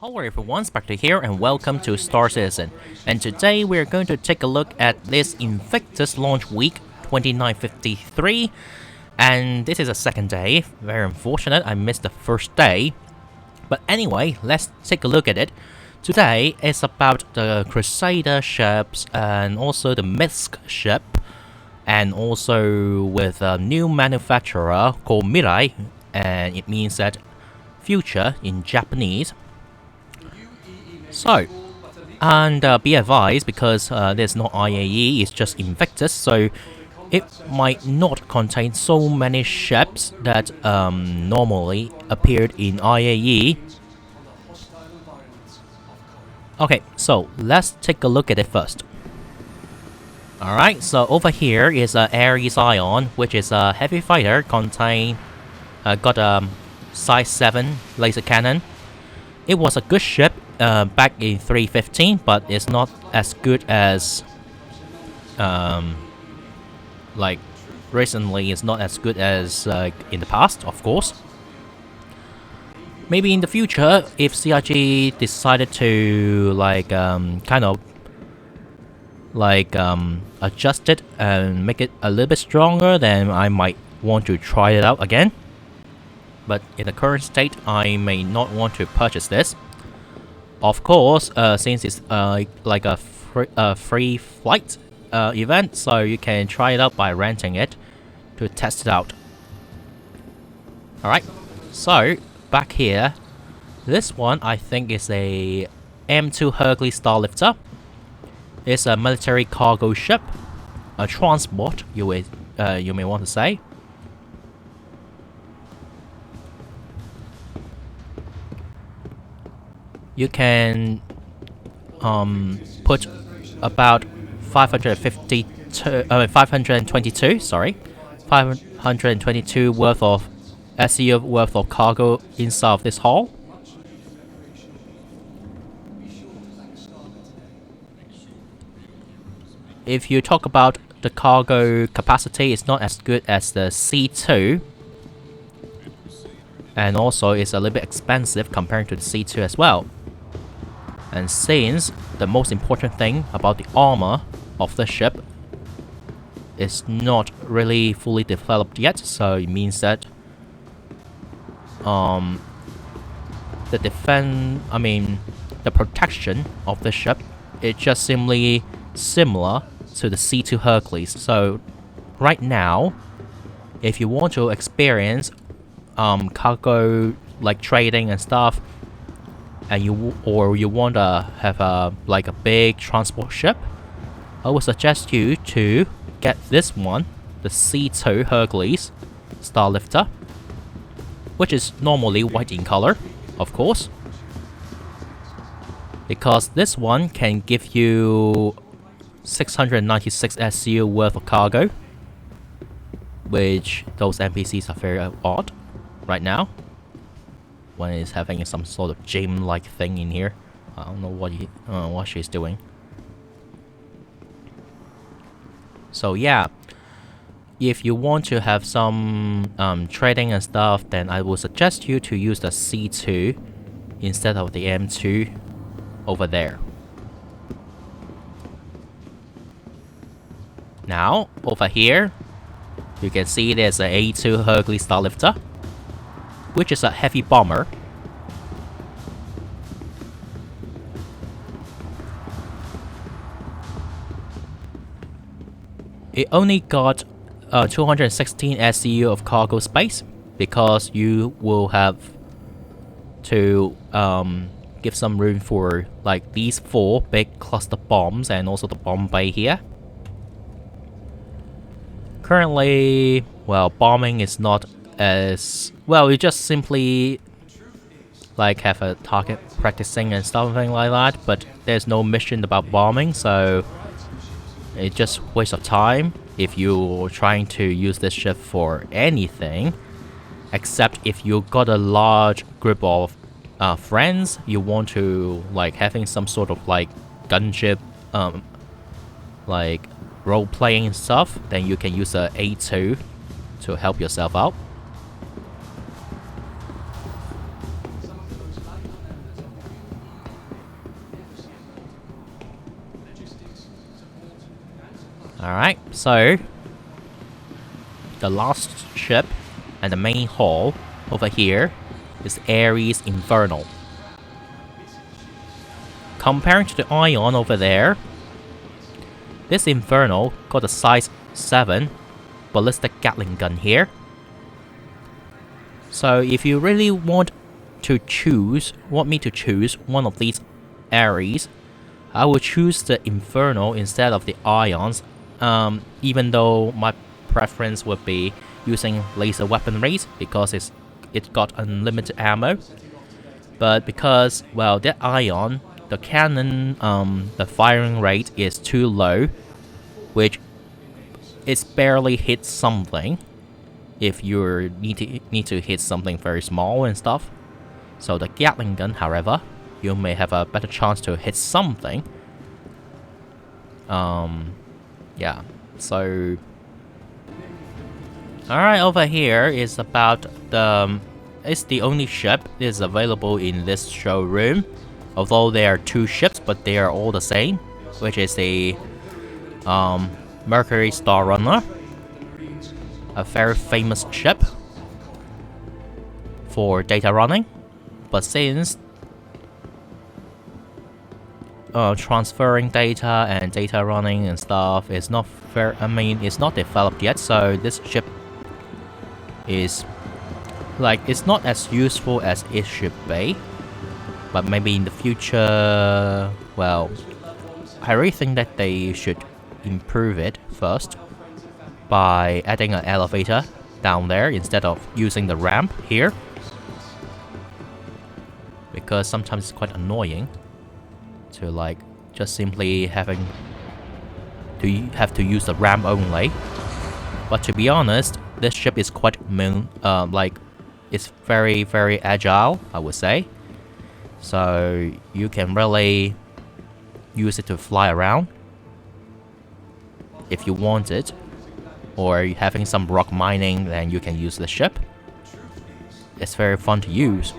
Hello everyone, Specter here and welcome to Star Citizen. And today we're going to take a look at this Invictus launch week 2953. And this is a second day. Very unfortunate, I missed the first day. But anyway, let's take a look at it. Today is about the Crusader ships and also the MISC ship. And also with a new manufacturer called Mirai. And it means that future in Japanese. So, and be advised, because there's no IAE, it's just Invictus, so it might not contain so many ships that normally appeared in IAE. Okay, so let's take a look at it first. Alright, so over here is Ares Ion, which is a heavy fighter, got a size 7 laser cannon. It was a good ship back in 315, but it's not as good as like recently. It's not as good as in the past, of course. Maybe in the future, if CRG decided to adjust it and make it a little bit stronger, then I might want to try it out again. But in the current state, I may not want to purchase this. Of course, since it's like a free flight event, so you can try it out by renting it to test it out. Alright, so back here, this one I think is a M2 Hercules Starlifter. It's a military cargo ship, a transport, you may want to say. You can put about 522 worth of SEO worth of cargo inside of this hull. If you talk about the cargo capacity, it's not as good as the C2. And also it's a little bit expensive compared to the C2 as well. And since the most important thing about the armor of the ship is not really fully developed yet, so it means that the protection of the ship is just simply similar to the C2 Hercules. So right now, if you want to experience cargo like trading and stuff, and you want to have a big transport ship, I would suggest you to get this one, the C2 Hercules Starlifter, which is normally white in color, of course, because this one can give you 696 SU worth of cargo, which those NPCs are very odd right now. One is having some sort of gym-like thing in here. I don't know what she's doing. So yeah, if you want to have some trading and stuff, then I would suggest you to use the C2 instead of the M2 over there. Now, over here, you can see there's an A2 Hercules Starlifter, which is a heavy bomber. It only got 216 SCU of cargo space, because you will have to give some room for like these 4 big cluster bombs and also the bomb bay here. Currently, well, bombing is not as well. You just simply like have a target practicing and something like that, but there's no mission about bombing, so it's just waste of time if you're trying to use this ship for anything, except if you got a large group of friends, you want to like having some sort of like gunship like role-playing stuff, then you can use a A2 to help yourself out. Alright, so the last ship and the main hull over here is Ares Inferno. Comparing to the Ion over there, this Inferno got a size 7 ballistic Gatling gun here. So if you really want me to choose one of these Ares, I would choose the Inferno instead of the Ions, even though my preference would be using laser weaponries because it got unlimited ammo. But because, well, that Ion, the cannon, the firing rate is too low, which it barely hits something if you need to hit something very small and stuff. So the Gatling gun, however, you may have a better chance to hit something. Yeah, so alright, over here is about it's the only ship that is available in this showroom. Although there are 2 ships, but they are all the same, which is the Mercury Starrunner, a very famous ship for data running. But since transferring data and data running and stuff is not fair, it's not developed yet, so this ship is it's not as useful as it should be. But maybe in the future, well, I really think that they should improve it first by adding an elevator down there instead of using the ramp here, because sometimes it's quite annoying to just simply have to use the ramp only. But to be honest, this ship is quite it's very, very agile, I would say. So you can really use it to fly around if you want it, or you're having some rock mining, then you can use the ship. It's very fun to use.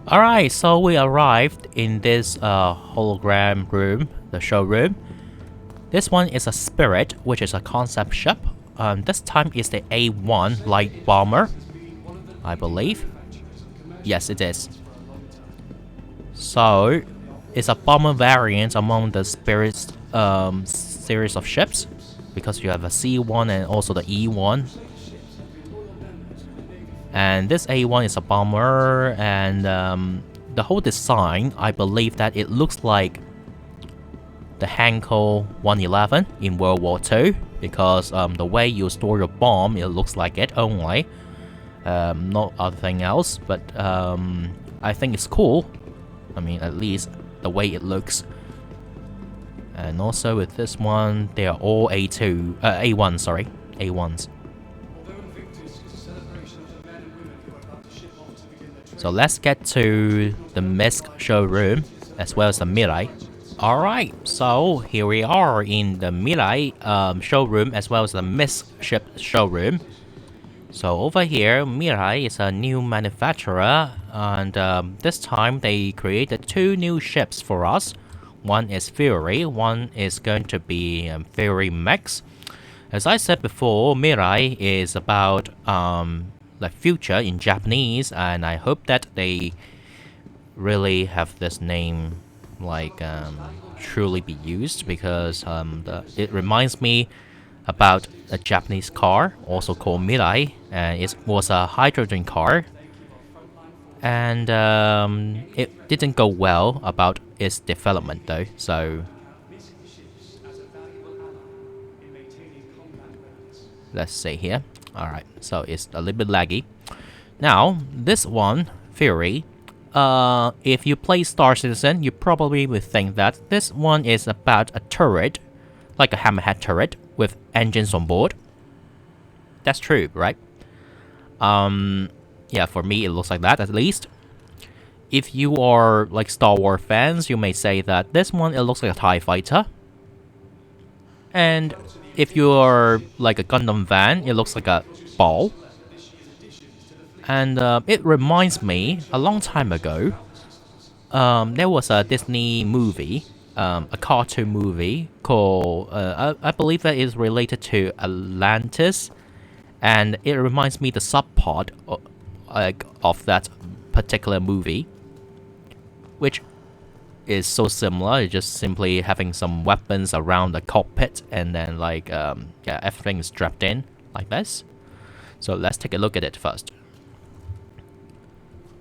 Alright, so we arrived in this hologram room, the showroom. This one is a Spirit, which is a concept ship. This time is the A1 light bomber, I believe. Yes, it is. So it's a bomber variant among the Spirit's series of ships, because you have a C1 and also the E1. And this A1 is a bomber, and the whole design, I believe that it looks like the Hanko 111 in World War II, because the way you store your bomb, it looks like it only. Not other thing else, but I think it's cool. I mean, at least the way it looks. And also with this one, they are all A1, sorry, A1s. So let's get to the MISC showroom as well as the Mirai. Alright, so here we are in the Mirai showroom as well as the MISC ship showroom. So over here, Mirai is a new manufacturer, and this time they created 2 new ships for us. One is Fury, one is going to be Fury MX. As I said before, Mirai is about like future in Japanese, and I hope that they really have this name truly be used, because it reminds me about a Japanese car also called Mirai, and it was a hydrogen car, and it didn't go well about its development though, so let's see here. Alright, so it's a little bit laggy. Now, this one, Fury, if you play Star Citizen, you probably would think that this one is about a turret, like a hammerhead turret, with engines on board. That's true, right? Yeah, for me it looks like that, at least. If you are like Star Wars fans, you may say that this one, it looks like a TIE fighter. And if you are like a Gundam fan, it looks like a ball. And it reminds me, a long time ago, there was a Disney movie a cartoon movie called I believe that is related to Atlantis, and it reminds me the subplot of that particular movie, which is so similar. It's just simply having some weapons around the cockpit, and then yeah, everything is strapped in like this. So let's take a look at it first.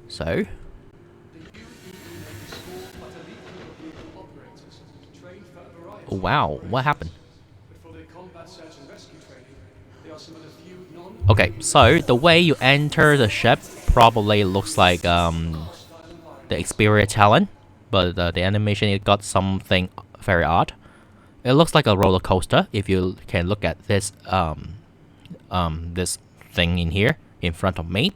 So oh, wow, what happened? Okay, so the way you enter the ship probably looks like the Xperia Talon, but the animation, it got something very odd. It looks like a roller coaster if you can look at this this thing in here in front of me.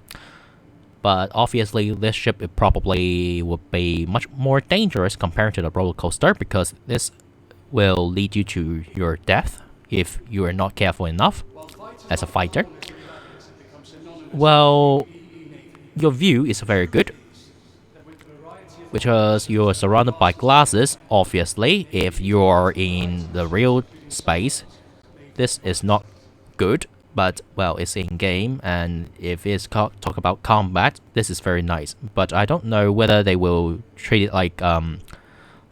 But obviously this ship, it probably would be much more dangerous compared to the roller coaster, because this will lead you to your death if you are not careful enough as a fighter. Well, your view is very good, because you're surrounded by glasses. Obviously, if you're in the real space, this is not good, but well, it's in game, and if it's talk about combat, this is very nice. But I don't know whether they will treat it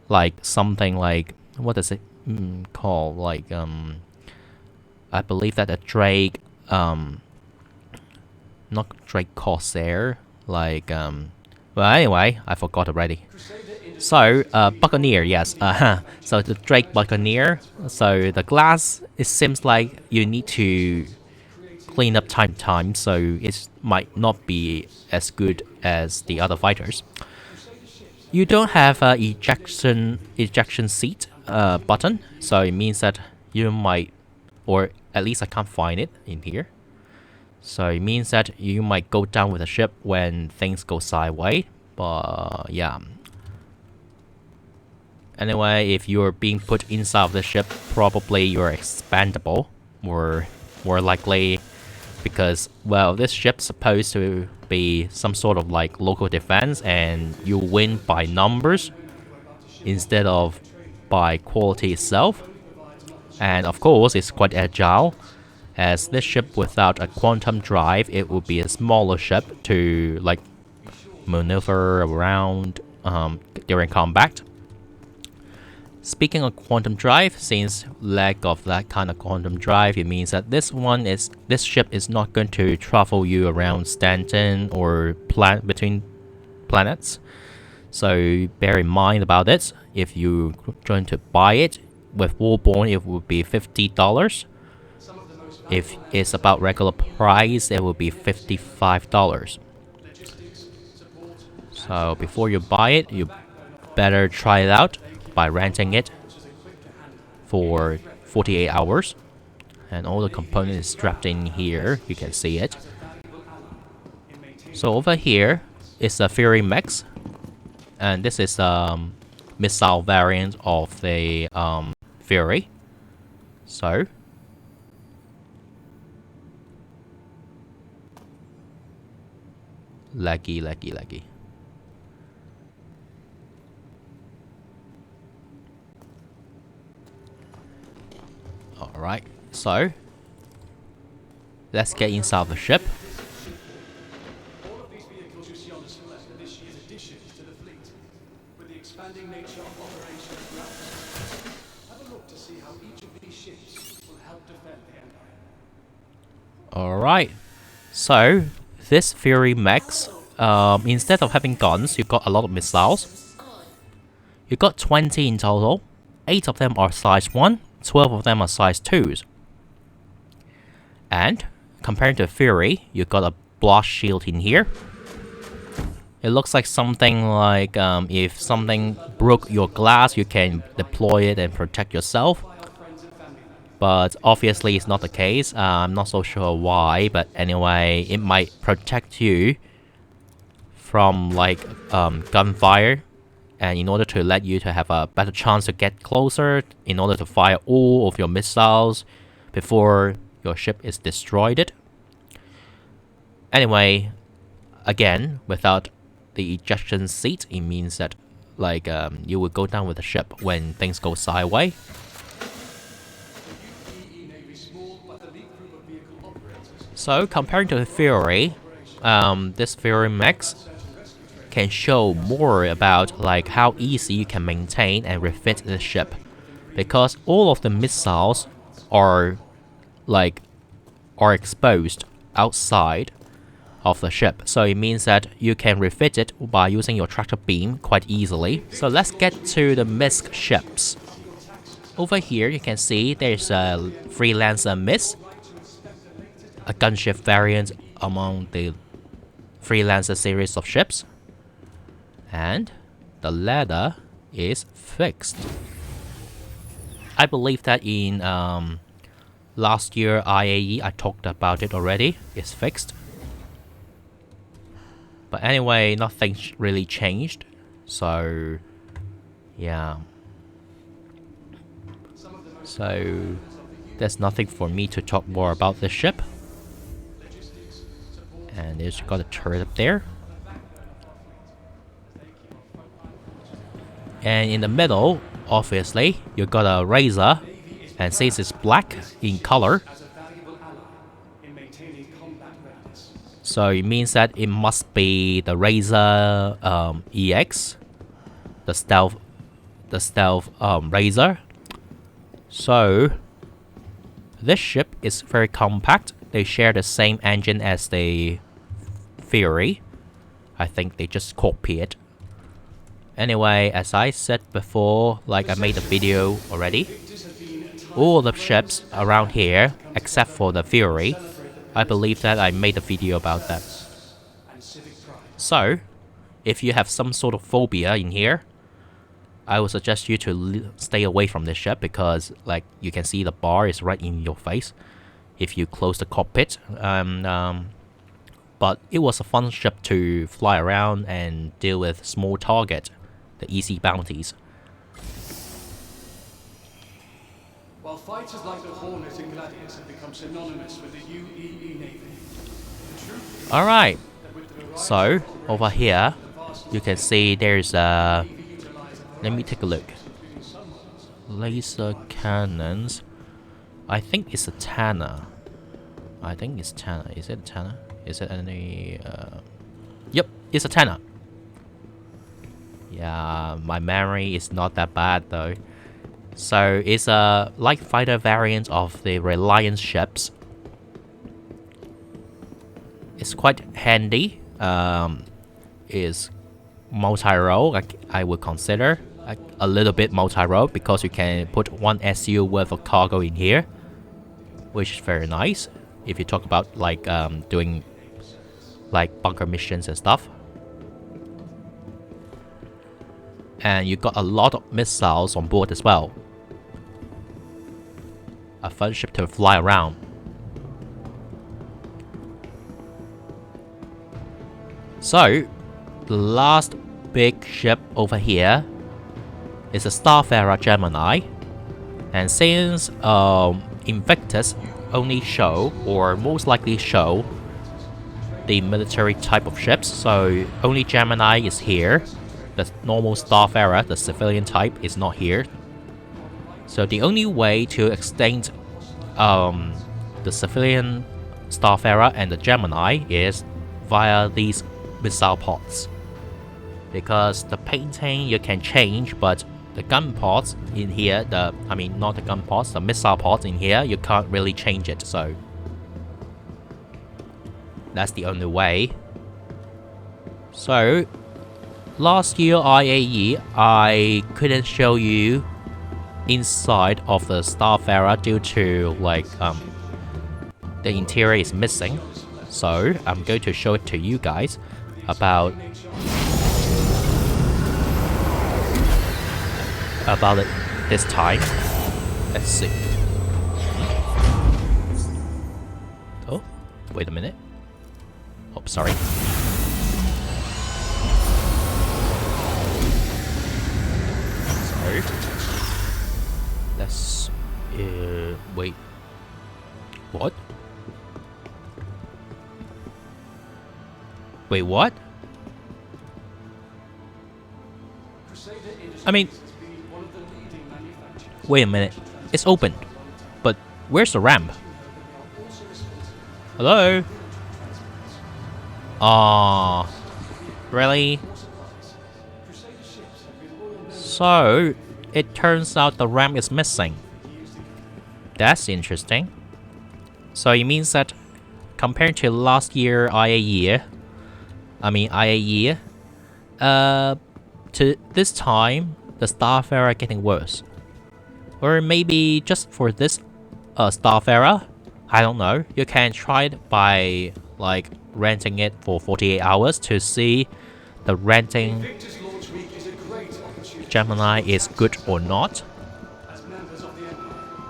like something like, what does it call, I believe that a Drake, not Drake Corsair, well, anyway, I forgot already. So, Buccaneer, yes. So the Drake Buccaneer. So the glass, it seems like you need to clean up time to time, so it might not be as good as the other fighters. You don't have a ejection seat button, so it means that you might, or at least I can't find it in here. So it means that you might go down with the ship when things go sideways. But yeah. Anyway, if you're being put inside of the ship, probably you're expendable, more likely, because well, this ship's supposed to be some sort of like local defense, and you win by numbers instead of by quality itself. And of course, it's quite agile, as this ship without a quantum drive, it would be a smaller ship to like maneuver around during combat. Speaking of quantum drive, since lack of that kind of quantum drive, it means that this ship is not going to travel you around Stanton or between planets. So bear in mind about it. If you're going to buy it with Warborn, it would be $50. If it's about regular price, it will be $55. So before you buy it, you better try it out by renting it for 48 hours. And all the components is strapped in here, you can see it. So over here is a Fury MX, and this is a missile variant of the Fury. So laggy. Alright, so let's get inside the ship. All of these vehicles you see on display are this year's additions to the fleet. With the expanding nature of Operation Routes, have a look to see how each of these ships will help defend the Empire. Alright, so this Fury MX, instead of having guns, you've got a lot of missiles. You've got 20 in total. 8 of them are size 1, 12 of them are size 2s. And compared to Fury, you've got a blast shield in here. It looks like something like if something broke your glass, you can deploy it and protect yourself. But obviously it's not the case. I'm not so sure why, but anyway, it might protect you from like gunfire, and in order to let you to have a better chance to get closer, in order to fire all of your missiles before your ship is destroyed. Anyway, again, without the ejection seat, it means that like you will go down with the ship when things go sideways. So comparing to the Fury, this Fury MX can show more about like how easy you can maintain and refit the ship, because all of the missiles are exposed outside of the ship, so it means that you can refit it by using your tractor beam quite easily. So let's get to the MISC ships. Over here you can see there's a Freelancer MIS, a gunship variant among the Freelancer series of ships, and the ladder is fixed. I believe that in last year IAE I talked about it already. It's fixed. But anyway, nothing really changed. So yeah. So there's nothing for me to talk more about this ship. And it's got a turret up there. And in the middle, obviously, you got a Razer, and since it's black in color, so it means that it must be the Razer EX, the stealth Razer. So this ship is very compact. They share the same engine as the Fury. I think they just copy it. Anyway, as I said before, like I made a video already, all the ships around here, except for the Fury, I believe that I made a video about that. So, if you have some sort of phobia in here, I would suggest you to stay away from this ship, because like you can see the bar is right in your face if you close the cockpit. But it was a fun ship to fly around and deal with small target, the easy bounties. While fighters like the Hornet and Gladius have become synonymous with the UEE Navy, the truth is Alright, so over here you can see there's a... let me take a look. Laser cannons. I think it's a Tana. I think it's Tana. Is it a Tana? Is it any... Yep, it's a Tana. Yeah, my memory is not that bad though. So it's a light fighter variant of the Reliant ships. It's quite handy. Is multi-role, I would consider. A little bit multi-role, because you can put one SU worth of cargo in here, which is very nice if you talk about like doing like bunker missions and stuff. And you got a lot of missiles on board as well. A fun ship to fly around. So, the last big ship over here is a Starfarer Gemini. And since Invictus only show, or most likely show, the military type of ships, so only Gemini is here. The normal Starfarer, the civilian type, is not here. So the only way to extend the civilian Starfarer and the Gemini is via these missile pods. Because the painting you can change, but the gun pods in here, not the gun pods, the missile pods in here, you can't really change it, so that's the only way. So last year IAE, I couldn't show you inside of the Starfarer due to like the interior is missing. So I'm going to show it to you guys about it this time. Let's see. Oh, wait a minute. Oh, sorry. Let's wait. What? Wait, what? I mean, wait a minute. It's open. But where's the ramp? Hello? Ah, really? So, it turns out the ramp is missing. That's interesting. So it means that compared to last year IA year, to this time, the Starfarer are getting worse. Or maybe just for this Starfarer, I don't know, you can try it by like renting it for 48 hours to see the renting Gemini is good or not.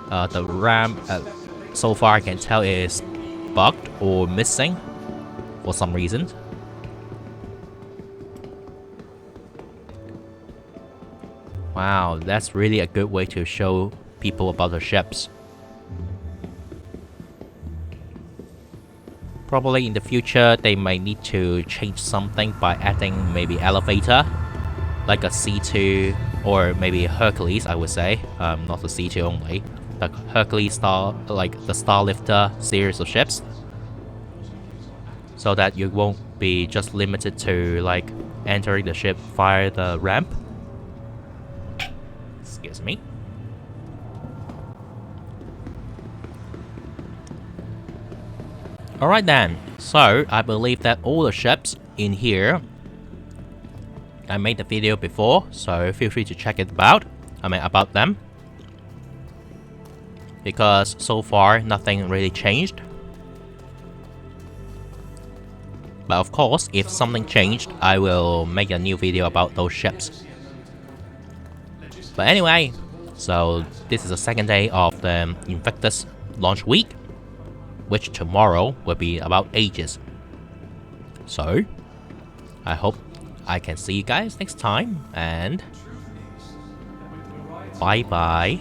The RAM, so far I can tell, is bugged or missing for some reason. Wow, that's really a good way to show people about the ships. Probably in the future they might need to change something by adding maybe elevator, like a C2 or maybe Hercules, I would say, not the C2 only, the Hercules Star, like the Starlifter series of ships, so that you won't be just limited to like entering the ship via the ramp. Excuse me. Alright then, so I believe that all the ships in here, I made the video before, so feel free to check it about them. Because so far, nothing really changed. But of course, if something changed, I will make a new video about those ships. But anyway, so this is the second day of the Invictus launch week, which tomorrow will be about Aegis. So, I hope I can see you guys next time, and bye bye.